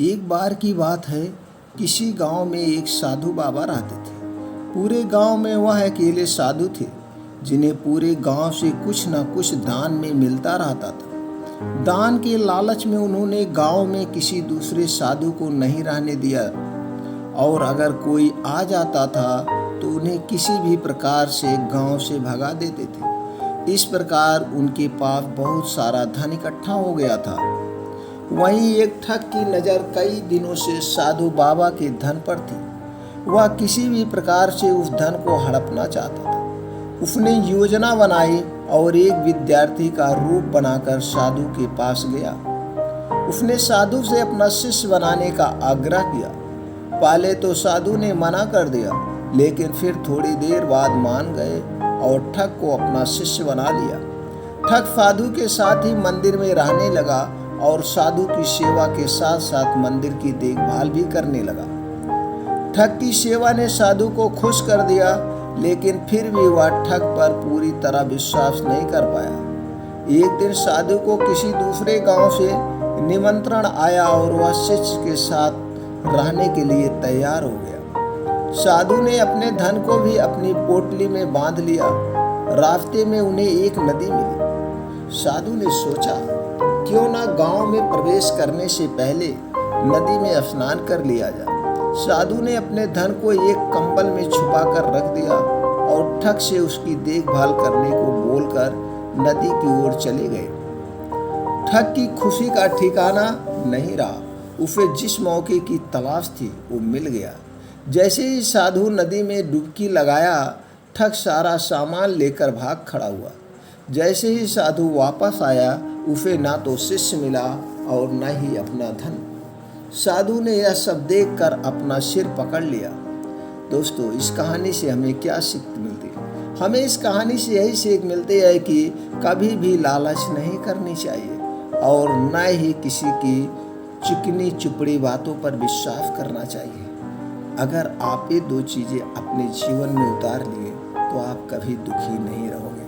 एक बार की बात है, किसी गांव में एक साधु बाबा रहते थे। पूरे गांव में वह अकेले साधु थे जिन्हें पूरे गांव से कुछ न कुछ दान में मिलता रहता था। दान के लालच में उन्होंने गांव में किसी दूसरे साधु को नहीं रहने दिया और अगर कोई आ जाता था तो उन्हें किसी भी प्रकार से गांव से भगा देते थे। इस प्रकार उनके पास बहुत सारा धन इकट्ठा हो गया था। वहीं एक ठग की नज़र कई दिनों से साधु बाबा के धन पर थी। वह किसी भी प्रकार से उस धन को हड़पना चाहता था। उसने योजना बनाई और एक विद्यार्थी का रूप बनाकर साधु के पास गया। उसने साधु से अपना शिष्य बनाने का आग्रह किया। पहले तो साधु ने मना कर दिया, लेकिन फिर थोड़ी देर बाद मान गए और ठग को अपना शिष्य बना लिया। ठग साधु के साथ ही मंदिर में रहने लगा और साधु की सेवा के साथ साथ मंदिर की देखभाल भी करने लगा। ठग की सेवा ने साधु को खुश कर दिया, लेकिन फिर भी वह ठग पर पूरी तरह विश्वास नहीं कर पाया। एक दिन साधु को किसी दूसरे गांव से निमंत्रण आया और वह शिष्य के साथ रहने के लिए तैयार हो गया। साधु ने अपने धन को भी अपनी पोटली में बांध लिया। रास्ते में उन्हें एक नदी मिली। साधु ने सोचा, क्यों ना गांव में प्रवेश करने से पहले नदी में स्नान कर लिया जाए। साधु ने अपने धन को एक कंबल में छुपा कर रख दिया और ठग से उसकी देखभाल करने को बोलकर नदी की ओर चले गए। ठग की खुशी का ठिकाना नहीं रहा। उसे जिस मौके की तलाश थी वो मिल गया। जैसे ही साधु नदी में डुबकी लगाया, ठग सारा सामान लेकर भाग खड़ा हुआ। जैसे ही साधु वापस आया, उसे ना तो शिष्य मिला और न ही अपना धन। साधु ने यह सब देखकर अपना सिर पकड़ लिया। दोस्तों, इस कहानी से हमें क्या सीख मिलती है? हमें इस कहानी से यही सीख मिलती है कि कभी भी लालच नहीं करनी चाहिए और न ही किसी की चिकनी चुपड़ी बातों पर विश्वास करना चाहिए। अगर आप ये दो चीज़ें अपने जीवन में उतार लिए तो आप कभी दुखी नहीं रहोगे।